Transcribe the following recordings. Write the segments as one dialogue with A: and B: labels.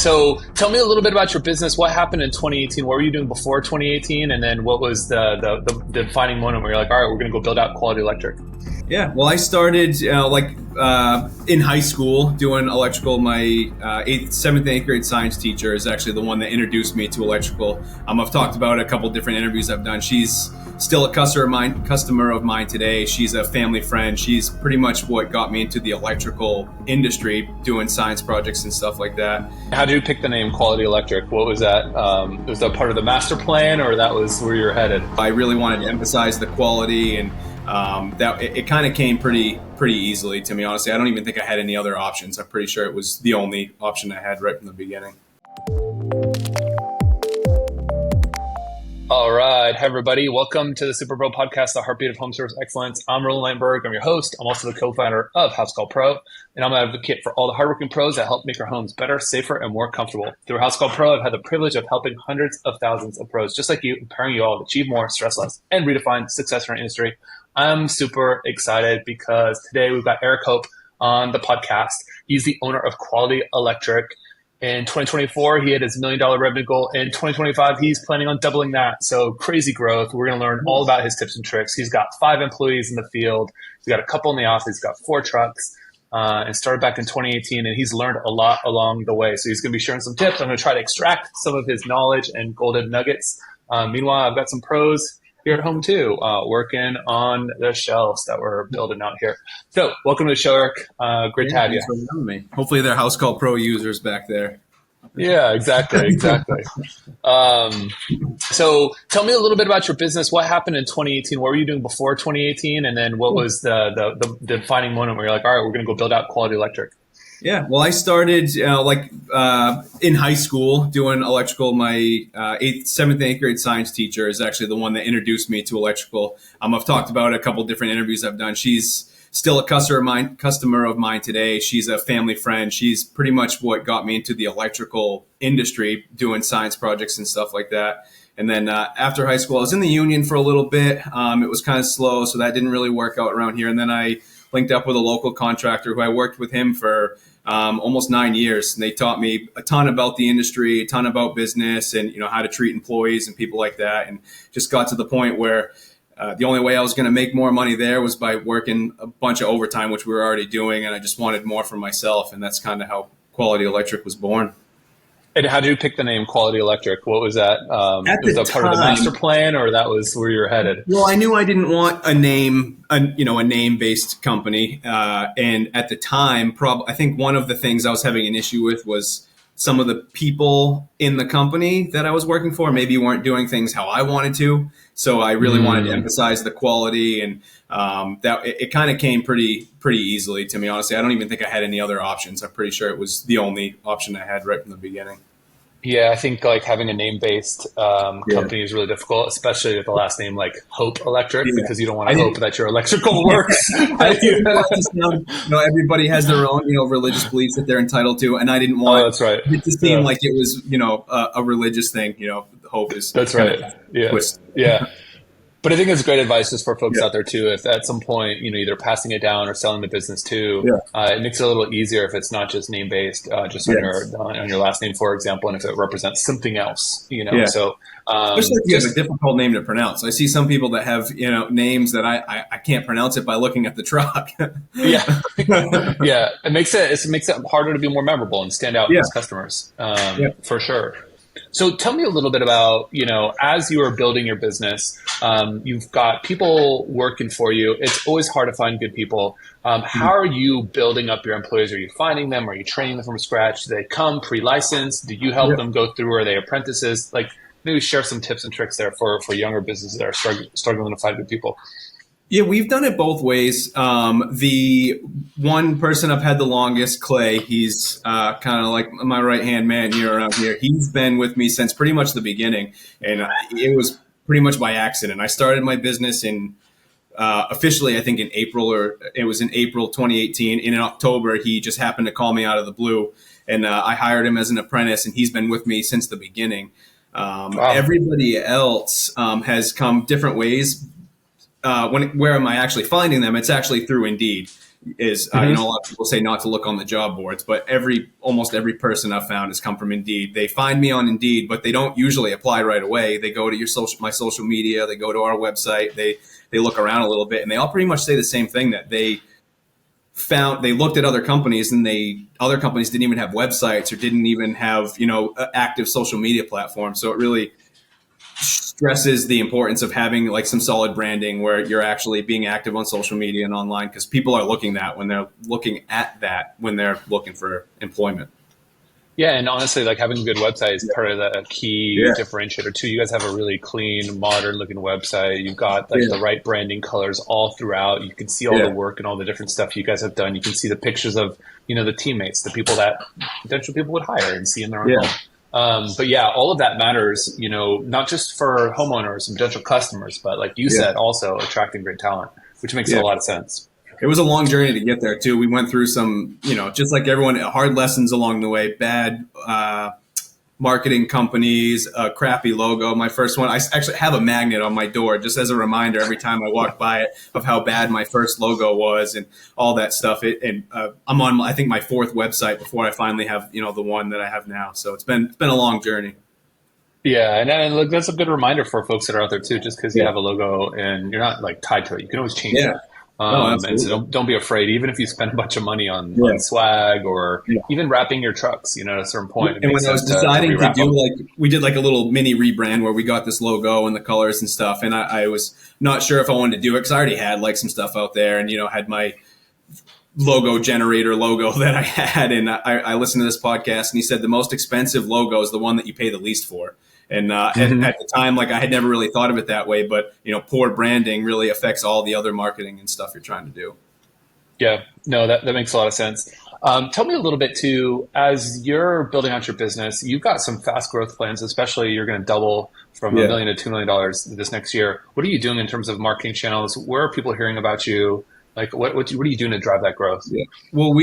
A: So tell me a little bit about your business. What happened in 2018? What were you doing before 2018? And then what was the defining moment where you're like, all right, we're going to go build out Quality Electric?
B: Yeah, well, I started in high school doing electrical. My 7th and 8th grade science teacher is actually the one that introduced me to electrical. I've talked about a couple different interviews I've done. She's still a customer of mine today. She's a family friend. She's pretty much what got me into the electrical industry, doing science projects and stuff like that.
A: How did you pick the name Quality Electric? What was that? Was that part of the master plan, or that was where you were headed?
B: I really wanted to emphasize the quality, and that it kind of came pretty easily to me. Honestly, I don't even think I had any other options. I'm pretty sure it was the only option I had right from the beginning.
A: All right. Hi, everybody. Welcome to the Superpro podcast, the heartbeat of home service excellence. I'm Roland Landberg. I'm your host. I'm also the co-founder of House Call Pro, and I'm an advocate for all the hardworking pros that help make our homes better, safer, and more comfortable. Through House Call Pro, I've had the privilege of helping hundreds of thousands of pros just like you, empowering you all to achieve more, stress less, and redefine success in our industry. I'm super excited because today we've got Eric Hope on the podcast. He's the owner of Quality Electric. In 2024, he had his $1 million revenue goal. In 2025, he's planning on doubling that. So crazy growth. We're going to learn all about his tips and tricks. He's got 5 employees in the field. He's got a couple in the office. He's got 4 trucks and started back in 2018. And he's learned a lot along the way. So he's going to be sharing some tips. I'm going to try to extract some of his knowledge and golden nuggets. Meanwhile, I've got some pros here at home too, working on the shelves that we're building out here. So welcome to the show, Eric. Great to have you.
B: Thanks for having me. Hopefully they're House Call Pro users back there.
A: Yeah, exactly. So tell me a little bit about your business. What happened in 2018? What were you doing before 2018? And then what was the defining moment where you're like, all right, we're going to go build out Quality Electric?
B: Yeah, well, I started in high school doing electrical. My 7th and 8th grade science teacher is actually the one that introduced me to electrical. I've talked about a couple different interviews I've done. She's still a customer of mine today. She's a family friend. She's pretty much what got me into the electrical industry, doing science projects and stuff like that. And then after high school, I was in the union for a little bit. It was kind of slow, so that didn't really work out around here. And then I linked up with a local contractor who I worked with him for almost 9 years. And they taught me a ton about the industry, a ton about business, and how to treat employees and people like that. And just got to the point where the only way I was going to make more money there was by working a bunch of overtime, which we were already doing. And I just wanted more for myself. And that's kind of how Quality Electric was born.
A: And how did you pick the name Quality Electric? What was that? Was that part of the master plan, or that was where you were headed?
B: Well, I knew I didn't want a name-based company. And at the time, I think one of the things I was having an issue with was some of the people in the company that I was working for maybe weren't doing things how I wanted to. So I really wanted to emphasize the quality, and that it kind of came pretty easily to me. Honestly, I don't even think I had any other options. I'm pretty sure it was the only option I had right from the beginning.
A: Yeah, I think like having a name-based company is really difficult, especially with the last name like Hope Electric, because you don't want to hope that your electrical works.
B: Everybody has their own, religious beliefs that they're entitled to, and I didn't want
A: that's right.
B: it to seem like it was, a religious thing. Hope is
A: that's right. Yeah,
B: twist.
A: Yeah. But I think it's great advice just for folks out there too. If at some point, either passing it down or selling the business too, it makes it a little easier if it's not just name based, just on your last name, for example, and if it represents something else, So,
B: especially if you have a difficult name to pronounce. I see some people that have names that I can't pronounce it by looking at the truck.
A: Yeah. It makes it harder to be more memorable and stand out as customers, for sure. So tell me a little bit about, as you are building your business, you've got people working for you. It's always hard to find good people. How are you building up your employees? Are you finding them? Are you training them from scratch? Do they come pre-licensed? Do you help them go through? Are they apprentices? Like, maybe share some tips and tricks there for younger businesses that are struggling to find good people.
B: Yeah, we've done it both ways. The one person I've had the longest, Clay, he's kind of like my right-hand man here around here. He's been with me since pretty much the beginning, and it was pretty much by accident. I started my business in officially, I think in April, or it was in April 2018. In October, he just happened to call me out of the blue, and I hired him as an apprentice, and he's been with me since the beginning. Everybody else has come different ways. Where am I actually finding them? It's actually through Indeed. is,
A: Hmm.
B: a lot of people say not to look on the job boards, but almost every person I've found has come from Indeed. They find me on Indeed, but they don't usually apply right away. They go to my social media, they go to our website, they look around a little bit, and they all pretty much say the same thing, that they looked at other companies, and other companies didn't even have websites or didn't even have, active social media platforms. So it really stresses the importance of having like some solid branding where you're actually being active on social media and online, because people are looking when they're looking for employment.
A: Yeah, and honestly, like having a good website is
B: Yeah.
A: part of the key
B: Yeah.
A: differentiator too. You guys have a really clean, modern looking website. You've got like
B: Yeah.
A: the right branding colors all throughout. You can see all the
B: Yeah.
A: work and all the different stuff you guys have done. You can see the pictures of, the teammates, the people that potential people would hire and see in their own
B: Yeah.
A: home. But yeah, all of that matters, not just for homeowners and potential customers, but like you
B: Yeah.
A: said, also attracting great talent, which makes a
B: Yeah.
A: lot of sense.
B: It was a long journey to get there too. We went through some, just like everyone, hard lessons along the way. Bad marketing companies, a crappy logo. My first one, I actually have a magnet on my door just as a reminder every time I walk by it of how bad my first logo was and all that stuff. I'm on, I think, my fourth website before I finally have, the one that I have now. So it's been a long journey.
A: Yeah, and look, that's a good reminder for folks that are out there too. Just because you
B: Yeah.
A: have a logo and you're not like tied to it, you can always change
B: Yeah.
A: it.
B: No,
A: And so
B: absolutely.
A: don't be afraid. Even if you spend a bunch of money on
B: Yeah.
A: swag or
B: Yeah.
A: even wrapping your trucks, at a certain point, it
B: And
A: makes
B: when I was
A: sense to
B: deciding to
A: rewrap
B: do,
A: them.
B: like, we did like a little mini rebrand where we got this logo and the colors and stuff. And I was not sure if I wanted to do it because I already had like some stuff out there and, had my logo generator logo that I had. And I listened to this podcast and he said the most expensive logo is the one that you pay the least for. And at the time, like, I had never really thought of it that way, but poor branding really affects all the other marketing and stuff you're trying to do.
A: Yeah, no, that makes a lot of sense. Tell me a little bit too, as you're building out your business, you've got some fast growth plans, especially you're going to double from a
B: Yeah.
A: million to $2 million this next year. What are you doing in terms of marketing channels? Where are people hearing about you? Like, what are you doing to drive that growth?
B: Yeah. Well,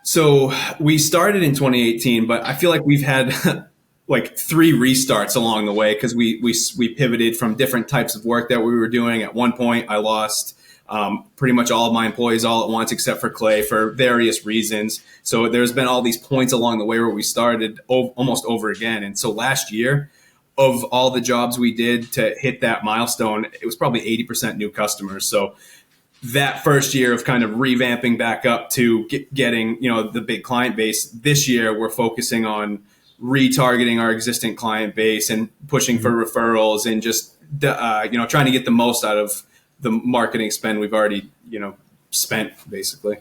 B: so we started in 2018, but I feel like we've had like three restarts along the way because we pivoted from different types of work that we were doing. At one point, I lost pretty much all of my employees all at once, except for Clay, for various reasons. So there's been all these points along the way where we started almost over again. And so last year, of all the jobs we did to hit that milestone, it was probably 80% new customers. So that first year of kind of revamping back up to getting, the big client base, this year we're focusing on retargeting our existing client base and pushing for referrals and just trying to get the most out of the marketing spend we've already spent, basically.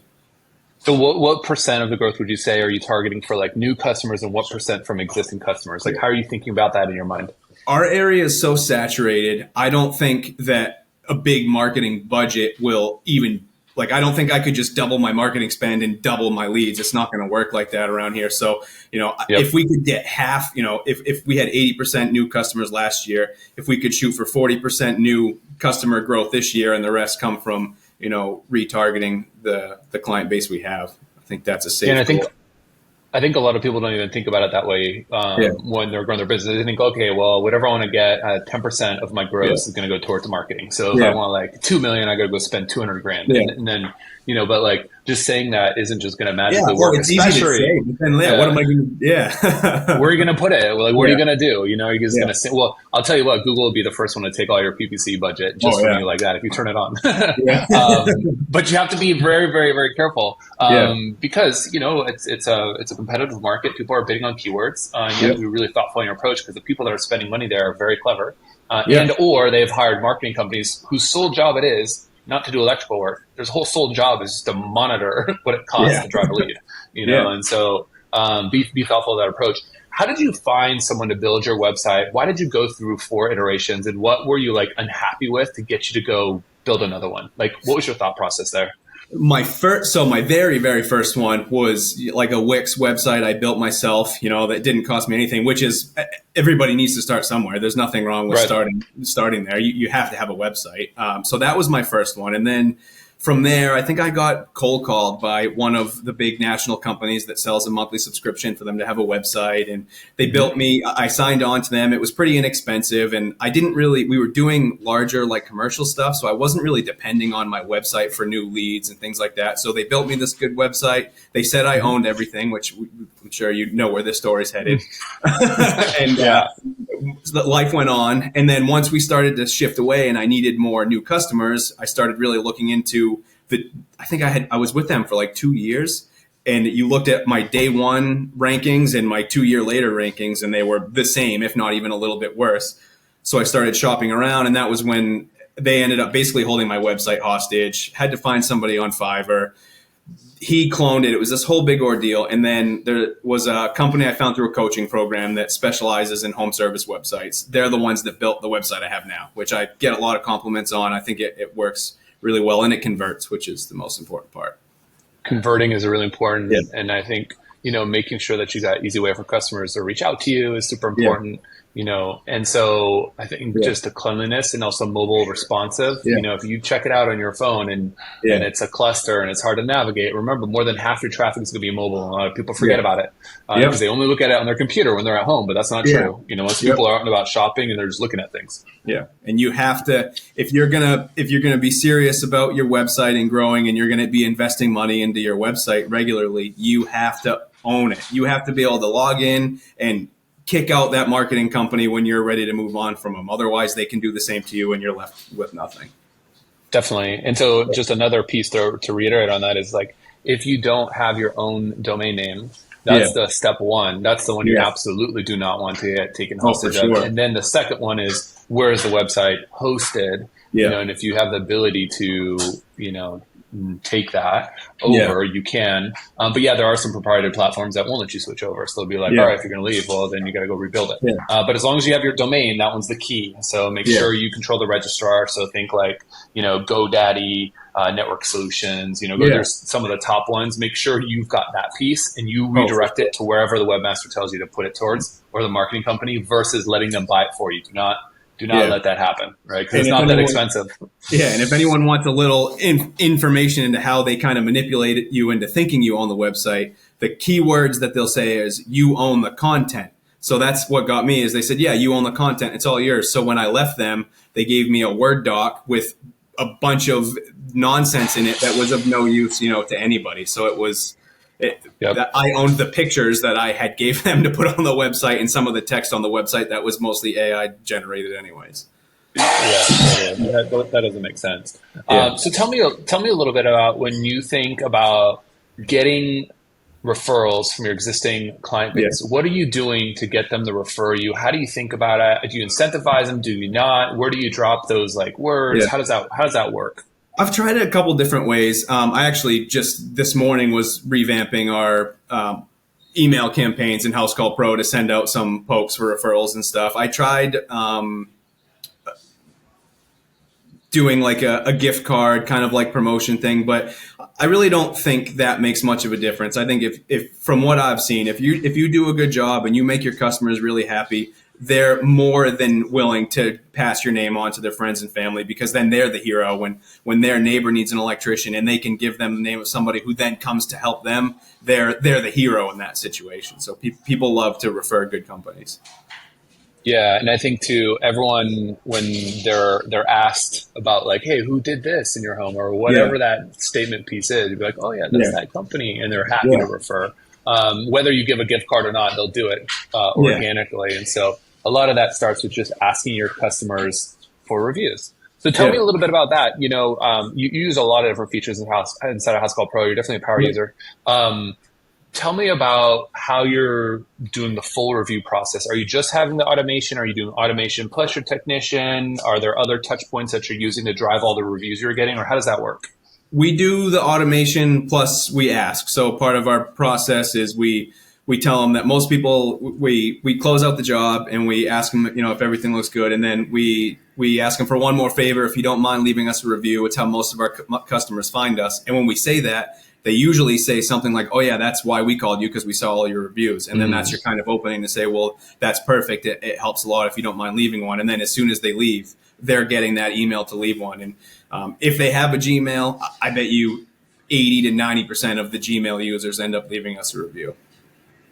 A: So what percent of the growth would you say are you targeting for like new customers and what percent from existing customers? Like, how are you thinking about that in your mind?
B: Our area is so saturated. I don't think that a big marketing budget will even, like, I don't think I could just double my marketing spend and double my leads. It's not going to work like that around here. So,
A: Yep.
B: if we could get half, if we had 80% new customers last year, if we could shoot for 40% new customer growth this year and the rest come from, retargeting the client base we have, I think that's a safe
A: And
B: goal.
A: I think a lot of people don't even think about it that way
B: Yeah.
A: when they're growing their business. They think, okay, well, whatever I want to get, 10% of my gross
B: Yeah.
A: is going to go towards marketing. So if I
B: Yeah.
A: want like 2 million, I got to go spend 200 grand.
B: Yeah.
A: And then, but like just saying that isn't just going to
B: Yeah.
A: magically
B: Well,
A: work,
B: it's easy to say, but then, what am I going to, yeah.
A: where are you going to put it? Like, what are you
B: Yeah.
A: going to do? Are you just
B: Yeah.
A: going to say, well, I'll tell you what, Google will be the first one to take all your PPC budget just
B: Oh,
A: from
B: yeah.
A: you like that if you turn it on.
B: Yeah.
A: But you have to be very, very, very careful
B: Yeah.
A: because it's a competitive market. People are bidding on keywords. You have to be really thoughtful in your approach because the people that are spending money there are very clever,
B: Yeah.
A: and or they've hired marketing companies whose sole job it is not to do electrical work. Their whole sole job is just to monitor what it costs
B: Yeah.
A: to drive a lead.
B: Yeah.
A: And so be thoughtful of that approach. How did you find someone to build your website? Why did you go through 4 iterations, and what were you like unhappy with to get you to go build another one? Like, what was your thought process there?
B: My very, very first one was like a Wix website I built myself, that didn't cost me anything, which is, everybody needs to start somewhere. There's nothing wrong with
A: Right.
B: starting there. You have to have a website. So that was my first one. And then from there, I think I got cold called by one of the big national companies that sells a monthly subscription for them to have a website. And they built me, I signed on to them. It was pretty inexpensive. And we were doing larger like commercial stuff. So I wasn't really depending on my website for new leads and things like that. So they built me this good website. They said I owned everything, which I'm sure you know where this story's headed. And life went on. And then once we started to shift away and I needed more new customers, I started really looking into I was with them for like 2 years, and you looked at my day one rankings and my 2 year later rankings, and they were the same, if not even a little bit worse. So I started shopping around, and that was when they ended up basically holding my website hostage. Had to find somebody on Fiverr. He cloned it. It was this whole big ordeal. And then there was a company I found through a coaching program that specializes in home service websites. They're the ones that built the website I have now, which I get a lot of compliments on. I think it works really well, and it converts, which is the most important part.
A: Converting is really important. Yeah. And I think, making sure that you got easy way for customers to reach out to you is super important. And so I think just the cleanliness and also mobile responsive, if you check it out on your phone and it's a cluster and it's hard to navigate, remember more than half your traffic is going to be mobile. And a lot of people forget about it because they only look at it on their computer when they're at home, but that's not true. Most people are out and about shopping and they're just looking at things.
B: Yeah. And you have to, if you're going to be serious about your website and growing, and you're going to be investing money into your website regularly, you have to own it. You have to be able to log in and kick out that marketing company when you're ready to move on from them. Otherwise, they can do the same to you and you're left with nothing.
A: Definitely. And so just another piece to reiterate on that is like, if you don't have your own domain name, that's the step one. That's the one you absolutely do not want to get taken hostage of. And then the second one is, where is the website hosted? And if you have the ability to, take that over, you can. But there are some proprietary platforms that won't let you switch over. So they'll be like, all right, if you're going to leave, well, then you got to go rebuild it. But as long as you have your domain, that one's the key. So make sure you control the registrar. So think like, GoDaddy, Network Solutions, there's some of the top ones. Make sure you've got that piece and you redirect it to wherever the webmaster tells you to put it towards, or the marketing company, versus letting them buy it for you. Do not let that happen, right? Because it's not that expensive.
B: Yeah, and if anyone wants a little information into how they kind of manipulate you into thinking you own the website, the keywords that they'll say is, you own the content. So that's what got me, is they said, you own the content. It's all yours. So when I left them, they gave me a Word doc with a bunch of nonsense in it that was of no use, to anybody. So it was... I owned the pictures that I had gave them to put on the website, and some of the text on the website that was mostly AI generated anyways.
A: That doesn't make sense. So tell me a little bit about when you think about getting referrals from your existing client base. What are you doing to get them to refer you? How do you think about it? Do you incentivize them? Do you not? Where do you drop those like words? How does that work?
B: I've tried it a couple different ways. I actually just this morning was revamping our email campaigns in House Call Pro to send out some pokes for referrals and stuff. I tried doing like a gift card kind of like promotion thing, but I really don't think that makes much of a difference. I think if from what I've seen, if you do a good job and you make your customers really happy, they're more than willing to pass your name on to their friends and family, because then they're the hero when their neighbor needs an electrician and they can give them the name of somebody who then comes to help them. They're the hero in that situation. So people love to refer good companies.
A: Yeah, and I think too, everyone, when they're asked about like, hey, who did this in your home, or whatever that statement piece is, you'd be like, oh yeah, that's that company, and they're happy to refer. Whether you give a gift card or not, they'll do it organically. And so a lot of that starts with just asking your customers for reviews. So tell me a little bit about that. You use a lot of different features inside of House Call Pro. You're definitely a power user. Tell me about how you're doing the full review process. Are you just having the automation? Are you doing automation plus your technician? Are there other touch points that you're using to drive all the reviews you're getting, or how does that work?
B: We do the automation plus we ask. So part of our process is we tell them that most people, we close out the job and we ask them, if everything looks good. And then we ask them for one more favor. If you don't mind leaving us a review, it's how most of our customers find us. And when we say that, they usually say something like, oh yeah, that's why we called you, because we saw all your reviews. And then that's your kind of opening to say, well, that's perfect. It helps a lot if you don't mind leaving one. And then as soon as they leave, they're getting that email to leave one. And if they have a Gmail, I bet you 80 to 90% of the Gmail users end up leaving us a review.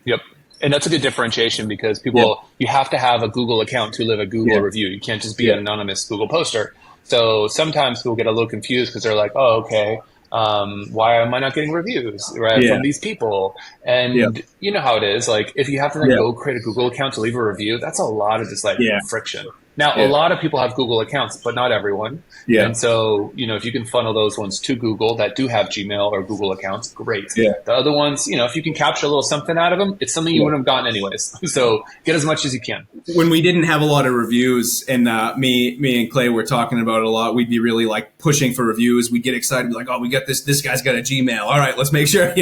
A: Yep. And that's a good differentiation because people, you have to have a Google account to leave a Google review. You can't just be an anonymous Google poster. So sometimes people get a little confused because they're like, oh, okay, why am I not getting reviews, right, from these people? And you know how it is. Like, if you have to then go create a Google account to leave a review, that's a lot of just like friction. Now, a lot of people have Google accounts, but not everyone. And so, if you can funnel those ones to Google that do have Gmail or Google accounts, great. The other ones, if you can capture a little something out of them, it's something you wouldn't have gotten anyways. So get as much as you can.
B: When we didn't have a lot of reviews and me and Clay were talking about it a lot, we'd be really like pushing for reviews. We'd get excited, be like, oh, we got this guy's got a Gmail. All right, let's make sure,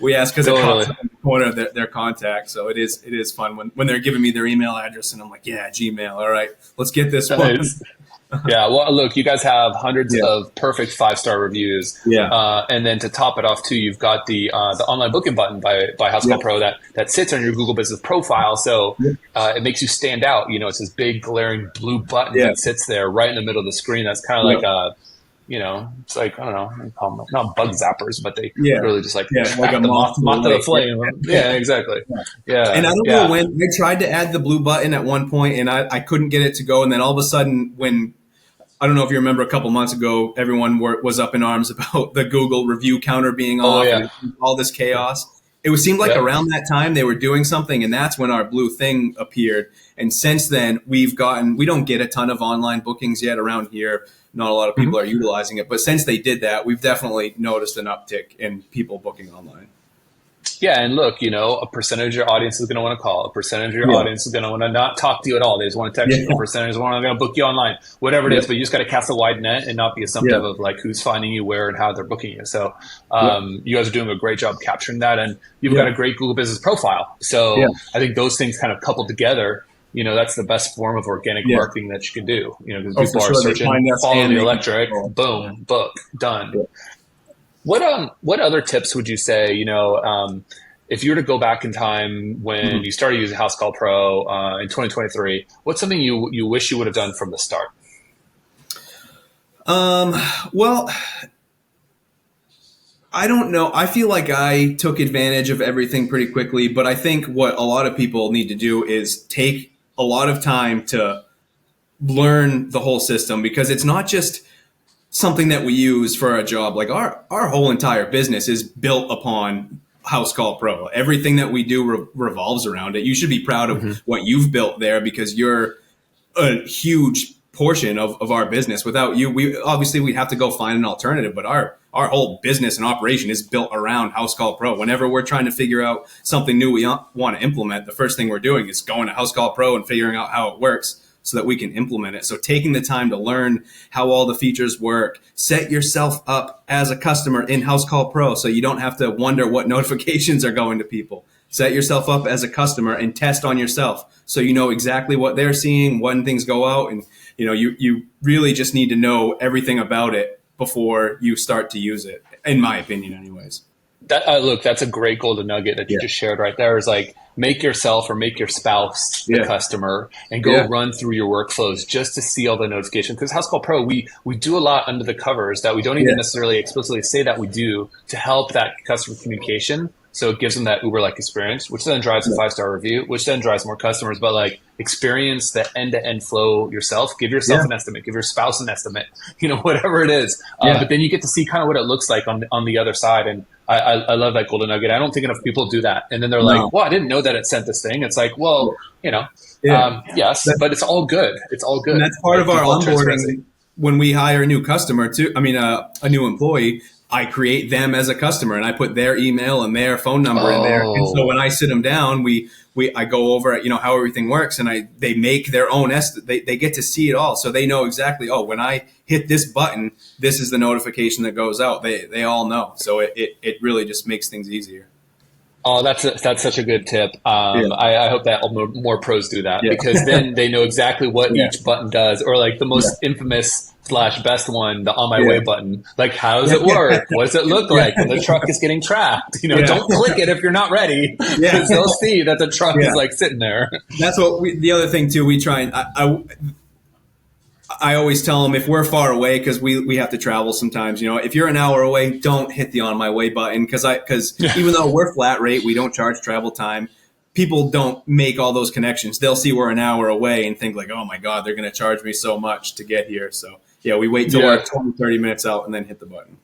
B: we ask because it pops up in the corner of their contact. So it is fun when they're giving me their email address and I'm like, yeah, Gmail. All right, let's get this one.
A: Yeah, well, look, you guys have hundreds of perfect 5-star reviews. And then to top it off, too, you've got the online booking button by Housecall Pro that sits on your Google Business profile. So it makes you stand out. It's this big, glaring blue button that sits there right in the middle of the screen. That's kind of like it's like, I don't know, call them, not bug zappers, but they really just like
B: a moth
A: to the flame. Yeah, exactly. Yeah.
B: And I don't know when I tried to add the blue button at one point and I couldn't get it to go. And then all of a sudden I don't know if you remember a couple months ago, everyone was up in arms about the Google review counter being off and all this chaos. It seemed like around that time they were doing something, and that's when our blue thing appeared. And since then, we don't get a ton of online bookings yet around here. Not a lot of people are utilizing it. But since they did that, we've definitely noticed an uptick in people booking online.
A: Yeah, and look, a percentage of your audience is going to want to call. A percentage of your audience is going to want to not talk to you at all. They just want to text you. A percentage is going to book you online, whatever it is. But you just got to cast a wide net and not be assumptive of like who's finding you, where, and how they're booking you. So you guys are doing a great job capturing that, and you've got a great Google Business profile. So I think those things kind of coupled together, that's the best form of organic marketing that you can do. Because people are searching, follow the electric, boom, book, done. What other tips would you say, if you were to go back in time when you started using Housecall Pro in 2023, what's something you wish you would have done from the start?
B: Well, I don't know. I feel like I took advantage of everything pretty quickly, but I think what a lot of people need to do is take a lot of time to learn the whole system, because it's not just something that we use for our job. Like our whole entire business is built upon Housecall Pro. Everything that we do revolves around it. You should be proud of what you've built there, because you're a huge portion of our business. Without you, we'd have to go find an alternative, but our whole business and operation is built around Housecall Pro. Whenever we're trying to figure out something new we want to implement, the first thing we're doing is going to Housecall Pro and figuring out how it works, so that we can implement it. So taking the time to learn how all the features work, set yourself up as a customer in Housecall Pro so you don't have to wonder what notifications are going to people. Set yourself up as a customer and test on yourself so you know exactly what they're seeing when things go out. And you really just need to know everything about it before you start to use it, in my opinion anyways.
A: Look, that's a great golden nugget that you just shared right there. Is like, make yourself or make your spouse the customer and go run through your workflows just to see all the notifications. Because Housecall Pro, we do a lot under the covers that we don't even necessarily explicitly say that we do to help that customer communication. So it gives them that Uber-like experience, which then drives a 5-star review, which then drives more customers. But like, experience the end-to-end flow yourself. Give yourself an estimate. Give your spouse an estimate. Whatever it is. But then you get to see kind of what it looks like on the other side. And I love that golden nugget. I don't think enough people do that. And then they're like, well, I didn't know that it sent this thing. It's like, well, yes, but it's all good. It's all good.
B: And that's part of our onboarding. When we hire a new customer a new employee, I create them as a customer and I put their email and their phone number in there. And so when I sit them down, I go over how everything works, and they make their own estimate. They get to see it all. So they know exactly, when I hit this button, this is the notification that goes out. They all know. So it really just makes things easier.
A: Oh, that's such a good tip.
B: Yeah,
A: I hope that more pros do that
B: yeah,
A: because then they know exactly what
B: yeah,
A: each button does, or like the
B: yeah,
A: most infamous slash best one, the on my way
B: yeah,
A: button. Like, how does it
B: yeah,
A: work? What does it look
B: yeah,
A: like when the truck is getting tracked?
B: yeah,
A: Don't click it if you're not ready
B: yeah,
A: because they'll see that the truck is
B: yeah.
A: like sitting there.
B: That's what the other thing too. We try and I always tell them if we're far away because we have to travel sometimes. If you're an hour away, don't hit the on my way button because even though we're flat rate, we don't charge travel time. People don't make all those connections. They'll see we're an hour away and think like, oh my god, they're going to charge me so much to get here. So yeah, we wait till we're
A: Yeah.
B: 20, 30 minutes out and then hit the button.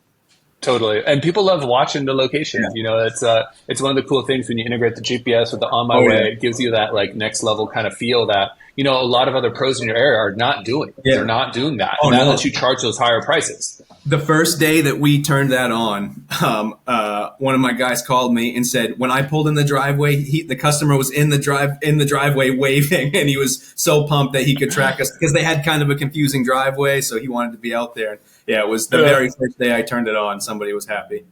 A: Totally. And people love watching the
B: Yeah.
A: locations. It's one of the cool things when you integrate the GPS with the on my
B: Oh yeah.
A: way, it gives you that like next level kind of feel that, a lot of other pros in your area are not doing. They're
B: Yeah.
A: not doing that.
B: Oh
A: And that lets
B: no.
A: you charge those higher prices.
B: The first day that we turned that on, one of my guys called me and said, when I pulled in the driveway, the customer was in the driveway waving, and he was so pumped that he could track us because they had kind of a confusing driveway, so he wanted to be out there. Yeah, it was the
A: Yeah.
B: very first day I turned it on. Somebody was happy.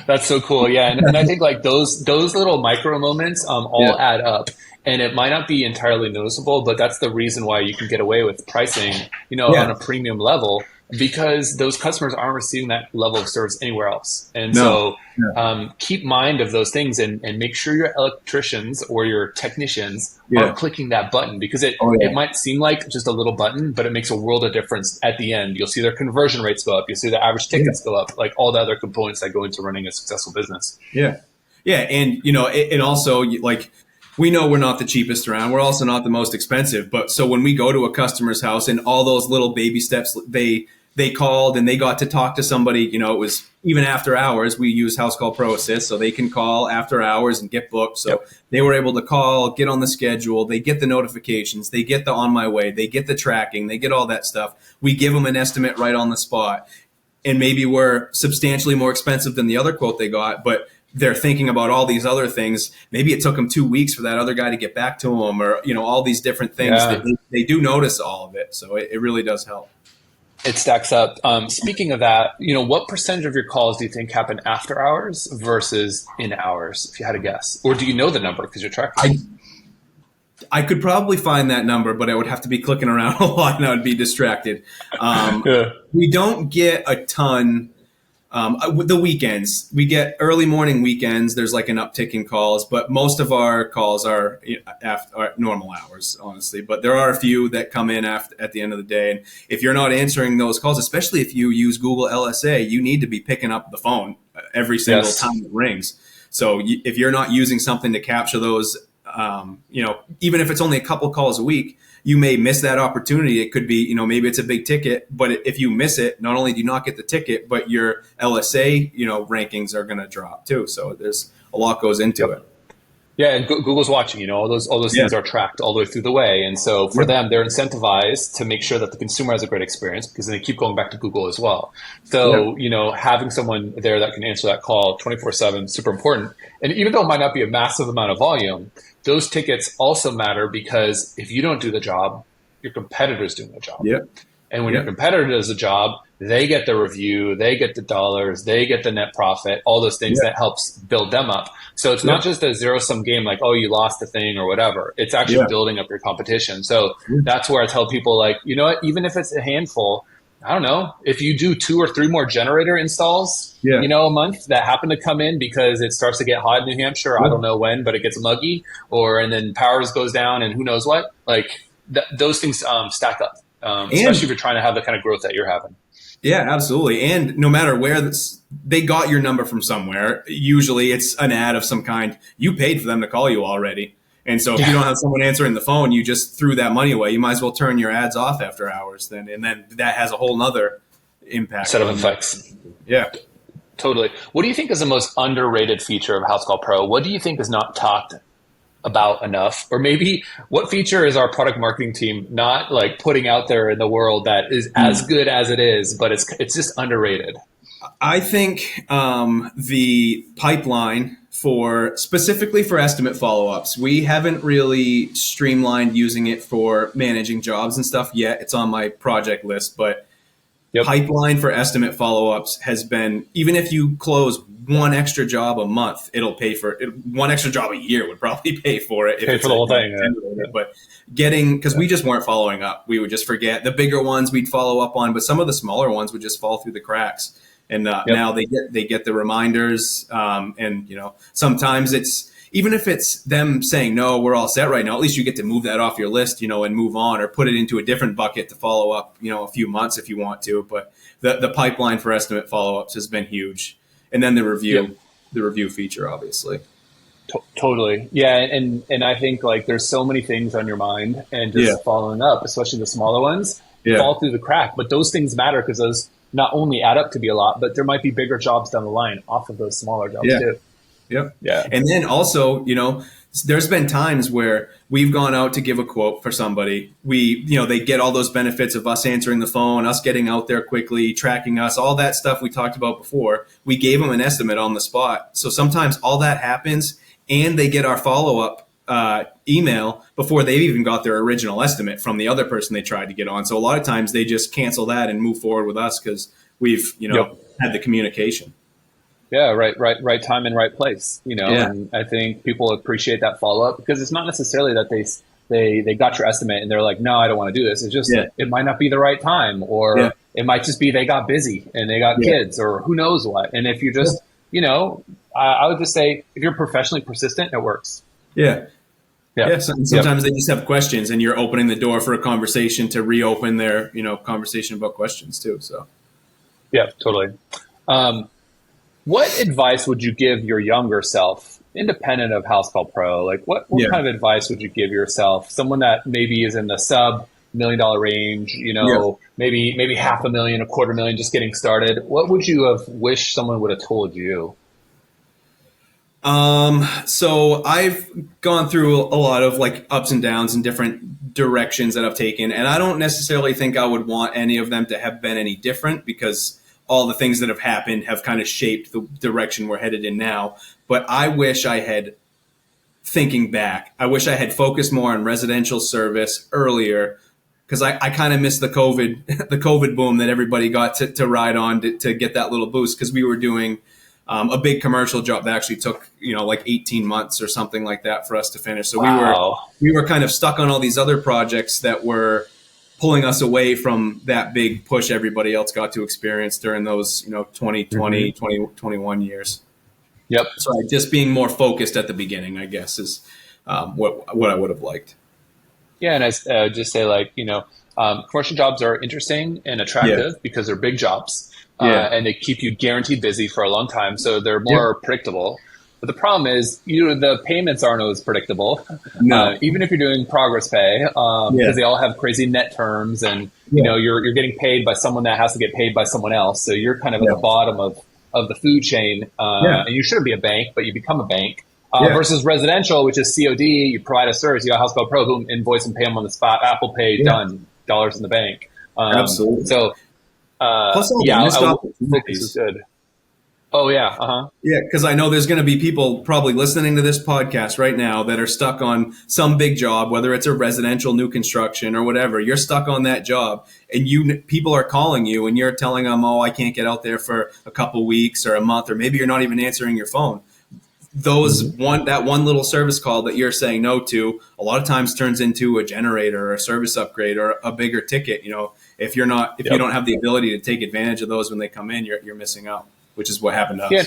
A: That's so cool. Yeah. And I think like those little micro moments
B: Yeah,
A: all add up. And it might not be entirely noticeable, but that's the reason why you can get away with pricing, on
B: yeah,
A: a premium level because those customers aren't receiving that level of service anywhere else. And
B: no,
A: so
B: yeah,
A: keep mind of those things and make sure your electricians or your technicians are
B: yeah,
A: clicking that button because it,
B: oh
A: it
B: yeah,
A: might seem like just a little button, but it makes a world of difference at the end. You'll see their conversion rates go up. You'll see the average
B: yeah,
A: tickets go up, like all the other components that go into running a successful business.
B: yeah, yeah, and and also like we know we're not the cheapest around. We're also not the most expensive. But so when we go to a customer's house and all those little baby steps, they called and they got to talk to somebody. It was even after hours. We use House Call Pro Assist, so they can call after hours and get booked. So
A: Yep.
B: they were able to call, get on the schedule. They get the notifications. They get the on my way. They get the tracking. They get all that stuff. We give them an estimate right on the spot, and maybe we're substantially more expensive than the other quote they got, but they're thinking about all these other things. Maybe it took them 2 weeks for that other guy to get back to them, or all these different things that
A: Yeah.
B: they do notice all of it. So it really does help.
A: It stacks up. Speaking of that, what percentage of your calls do you think happen after hours versus in hours, if you had to guess? Or do you know the number because you're tracking?
B: I could probably find that number, but I would have to be clicking around a lot and I would be distracted.
A: Yeah.
B: We don't get a ton. The weekends, we get early morning weekends. There's like an uptick in calls, but most of our calls are after normal hours, honestly. But there are a few that come in at the end of the day. And if you're not answering those calls, especially if you use Google LSA, you need to be picking up the phone every single
A: Yes.
B: time it rings. So if you're not using something to capture those, even if it's only a couple calls a week, you may miss that opportunity. It could be, maybe it's a big ticket, but if you miss it, not only do you not get the ticket, but your LSA, rankings are going to drop too. So there's a lot goes into it.
A: Yeah, and Google's watching. All those
B: Yeah.
A: things are tracked all the way through the way, and so for
B: Yeah.
A: them, they're incentivized to make sure that the consumer has a great experience because then they keep going back to Google as well.
B: Yeah.
A: So having someone there that can answer that call 24/7 super important. And even though it might not be a massive amount of volume, those tickets also matter because if you don't do the job, your competitor's doing the job.
B: Yeah.
A: And when your
B: Yeah.
A: competitor does a job, they get the review, they get the dollars, they get the net profit, all those things
B: Yeah.
A: that helps build them up. So it's
B: Yeah.
A: not just a zero sum game like, oh, you lost a thing or whatever. It's actually
B: Yeah.
A: building up your competition. So that's where I tell people, like, you know what, even if it's a handful, I don't know, if you do 2 or 3 more generator installs,
B: Yeah.
A: a month that happen to come in because it starts to get hot in New Hampshire, I
B: Yeah.
A: don't know when, but it gets muggy, and then powers goes down and who knows what, like those things stack up. Especially
B: And
A: if you're trying to have the kind of growth that you're having.
B: yeah, absolutely. And no matter where they got your number from somewhere, usually it's an ad of some kind. You paid for them to call you already. And so if you
A: Yeah.
B: don't have someone answering the phone, you just threw that money away. You might as well turn your ads off after hours then. And then that has a whole nother impact.
A: Set of
B: on
A: effects.
B: Yeah.
A: Totally. What do you think is the most underrated feature of House Call Pro? What do you think is not talked about enough? Or maybe what feature is our product marketing team not like putting out there in the world that is as good as it is, but it's just underrated?
B: I think the pipeline specifically for estimate follow-ups, we haven't really streamlined using it for managing jobs and stuff yet. It's on my project list, but
A: Yep.
B: pipeline for estimate follow-ups has been, even if you close one extra job a month, it'll pay for it. One extra job a year would probably pay for it.
A: Pay for the whole thing. Yeah.
B: But because we just weren't following up, we would just forget. The bigger ones we'd follow up on, but some of the smaller ones would just fall through the cracks. And now they get the reminders. And sometimes it's, even if it's them saying, no, we're all set right now, at least you get to move that off your list, and move on, or put it into a different bucket to follow up, a few months if you want to. But the pipeline for estimate follow-ups has been huge. And then the review feature, obviously.
A: Totally. Yeah. And I think like there's so many things on your mind, and just following up, especially the smaller ones, fall through the crack. But those things matter because those not only add up to be a lot, but there might be bigger jobs down the line off of those smaller jobs too.
B: Yep.
A: Yeah.
B: And then also, there's been times where we've gone out to give a quote for somebody. They get all those benefits of us answering the phone, us getting out there quickly, tracking us, all that stuff we talked about before. We gave them an estimate on the spot. So sometimes all that happens and they get our follow-up email before they've even got their original estimate from the other person they tried to get on. So a lot of times they just cancel that and move forward with us because we've, had the communication.
A: Yeah, right time and right place, and I think people appreciate that follow-up because it's not necessarily that they got your estimate and they're like, no, I don't want to do this. It's just, it might not be the right time, or it might just be they got busy and they got kids, or who knows what. And if you just, I would just say if you're professionally persistent, it works.
B: Yeah. Sometimes they just have questions and you're opening the door for a conversation to reopen their, conversation about questions too. So.
A: Yeah, totally. What advice would you give your younger self, independent of House Call Pro? Like what kind of advice would you give yourself? Someone that maybe is in the sub $1 million range, maybe $500,000, $250,000, just getting started. What would you have wished someone would have told you?
B: So I've gone through a lot of like ups and downs and different directions that I've taken. And I don't necessarily think I would want any of them to have been any different because all the things that have happened have kind of shaped the direction we're headed in now. But I wish I had, thinking back, I wish I had focused more on residential service earlier, because I kind of missed the COVID boom that everybody got to ride on to get that little boost, because we were doing a big commercial job that actually took, like 18 months or something like that for us to finish. So we were kind of stuck on all these other projects that were pulling us away from that big push everybody else got to experience during those, 2020, 2021 years.
A: Yep.
B: So just being more focused at the beginning, I guess, is what I would have liked.
A: Yeah. And I just say commercial jobs are interesting and attractive because they're big jobs and they keep you guaranteed busy for a long time. So they're more predictable. But the problem is, the payments aren't always predictable. No. Even if you're doing progress pay, because they all have crazy net terms, and you're getting paid by someone that has to get paid by someone else. So you're kind of at the bottom of the food chain, and you shouldn't be a bank, but you become a bank. Versus residential, which is COD, you provide a service, you got House Call Pro, boom, invoice and pay them on the spot, Apple Pay, done, dollars in the bank.
B: Absolutely.
A: So,
B: plus all the missed opportunities
A: is good. Oh, yeah.
B: Yeah, because I know there's going to be people probably listening to this podcast right now that are stuck on some big job, whether it's a residential new construction or whatever. You're stuck on that job, and people are calling you, and you're telling them, oh, I can't get out there for a couple weeks or a month, or maybe you're not even answering your phone. That one little service call that you're saying no to, a lot of times turns into a generator or a service upgrade or a bigger ticket. If you don't have the ability to take advantage of those when they come in, you're missing out, which is what happened to us. Yeah.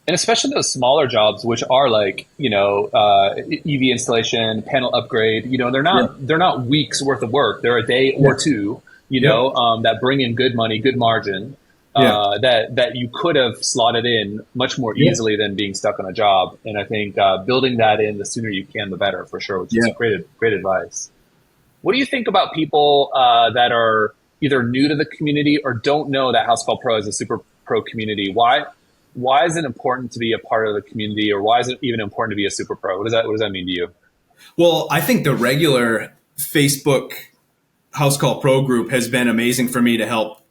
A: And especially those smaller jobs, which are like, EV installation, panel upgrade, they're not weeks worth of work. They're a day or two, that bring in good money, good margin, that you could have slotted in much more easily than being stuck on a job. And I think building that in the sooner you can, the better, for sure, which is great advice. What do you think about people that are either new to the community or don't know that House Call Pro is a super pro community? Why is it important to be a part of the community, or why is it even important to be a super pro? What does that mean to you?
B: Well, I think the regular Facebook House Call Pro group has been amazing for me to help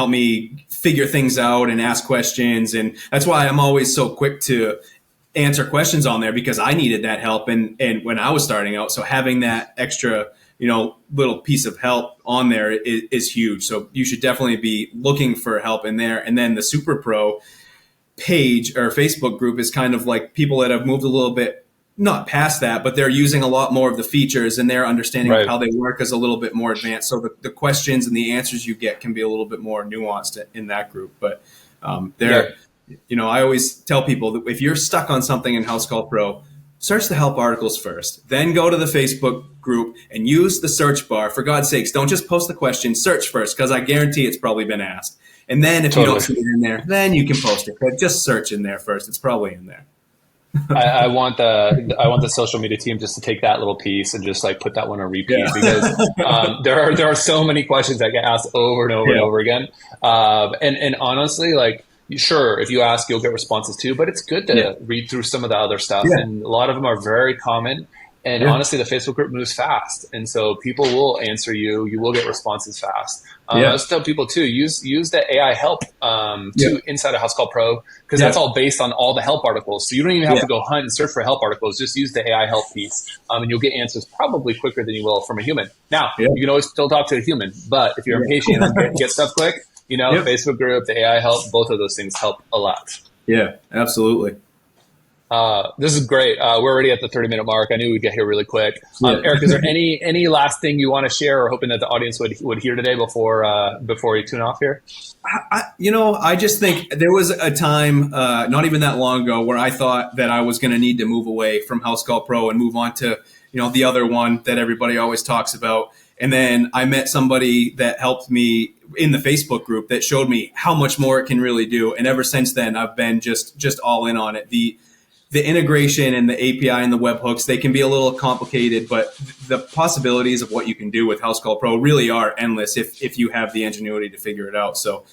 B: me figure things out and ask questions. And that's why I'm always so quick to answer questions on there, because I needed that help and when I was starting out. So having that extra little piece of help on there is huge. So you should definitely be looking for help in there. And then the Superpro page or Facebook group is kind of like people that have moved a little bit, not past that, but they're using a lot more of the features, and their understanding of how they work is a little bit more advanced. So the questions and the answers you get can be a little bit more nuanced in that group. But I always tell people that if you're stuck on something in House Call Pro, search the help articles first, then go to the Facebook group and use the search bar. For God's sakes, don't just post the question, search first, because I guarantee it's probably been asked. And then if you don't see it in there, then you can post it. But just search in there first. It's probably in there.
A: I want the social media team just to take that little piece and just like put that one on repeat, because there are so many questions that get asked over and over and over again. And honestly, like, sure, if you ask, you'll get responses too, but it's good to read through some of the other stuff. And a lot of them are very common. And honestly, the Facebook group moves fast. And so people will answer you. You will get responses fast. I also tell people too, use the AI help inside of House Call Pro, because that's all based on all the help articles. So you don't even have to go hunt and search for help articles. Just use the AI help piece, and you'll get answers probably quicker than you will from a human. Now, you can always still talk to a human, but if you're impatient and get stuff quick, Facebook group, the AI help, both of those things help a lot.
B: Yeah, absolutely.
A: This is great. We're already at the 30-minute mark. I knew we'd get here really quick. Eric, is there any last thing you want to share, or hoping that the audience would hear today before you tune off here?
B: I just think there was a time, not even that long ago, where I thought that I was going to need to move away from House Call Pro and move on to, the other one that everybody always talks about. And then I met somebody that helped me in the Facebook group that showed me how much more it can really do. And ever since then, I've been just all in on it. The integration and the API and the webhooks, they can be a little complicated, but the possibilities of what you can do with House Call Pro really are endless if you have the ingenuity to figure it out. So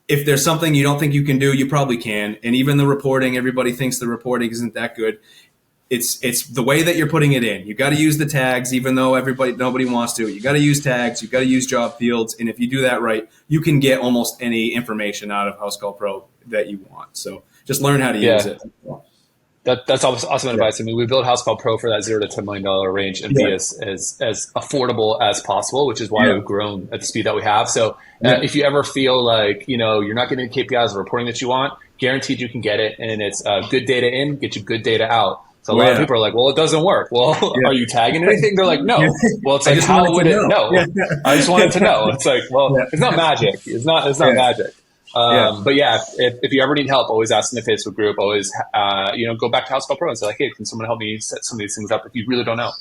B: if there's something you don't think you can do, you probably can. And even the reporting, everybody thinks the reporting isn't that good. It's the way that you're putting it in. You got to use the tags, even though nobody wants to. You got to use tags. You got to use job fields. And if you do that right, you can get almost any information out of House Call Pro that you want. So just learn how to use it.
A: That's awesome advice. I mean, we built House Call Pro for that $0 to $10 million range and be as affordable as possible, which is why we've grown at the speed that we have. So if you ever feel like, you're not getting the KPIs or reporting that you want, guaranteed you can get it. And it's good data in, get you good data out. So a lot of people are like, well, it doesn't work. Well, are you tagging anything? They're like, no. Well, it's like, how would it know? I just wanted to know. It's like, well, it's not magic. It's not magic. But if you ever need help, always ask in the Facebook group. Always, go back to House Call Pro and say like, hey, can someone help me set some of these things up if you really don't know?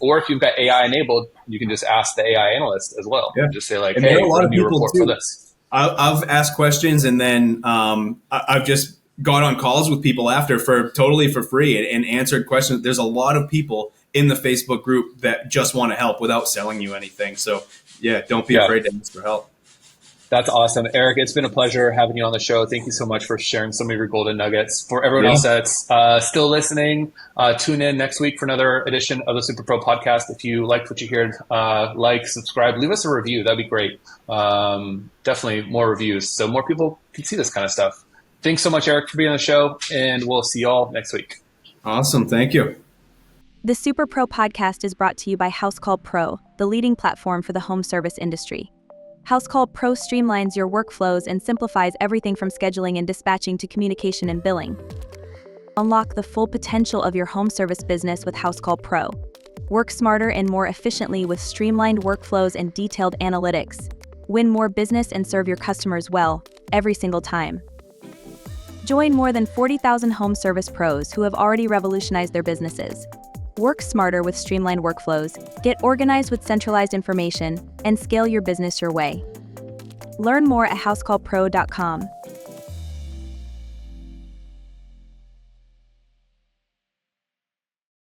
A: Or if you've got AI enabled, you can just ask the AI analyst as well. Just say like, hey, let me report for this.
B: I've asked questions, and then I've just got on calls with people after totally for free and answered questions. There's a lot of people in the Facebook group that just want to help without selling you anything. So don't be afraid to ask for help.
A: That's awesome. Eric, it's been a pleasure having you on the show. Thank you so much for sharing some of your golden nuggets. For everyone else that's still listening, tune in next week for another edition of the Superpro podcast. If you liked what you heard, subscribe, leave us a review. That'd be great. Definitely more reviews so more people can see this kind of stuff. Thanks so much, Eric, for being on the show, and we'll see you all next week.
B: Awesome. Thank you.
C: The Superpro podcast is brought to you by House Call Pro, the leading platform for the home service industry. House Call Pro streamlines your workflows and simplifies everything from scheduling and dispatching to communication and billing. Unlock the full potential of your home service business with House Call Pro. Work smarter and more efficiently with streamlined workflows and detailed analytics. Win more business and serve your customers well, every single time. Join more than 40,000 home service pros who have already revolutionized their businesses. Work smarter with streamlined workflows, get organized with centralized information, and scale your business your way. Learn more at housecallpro.com.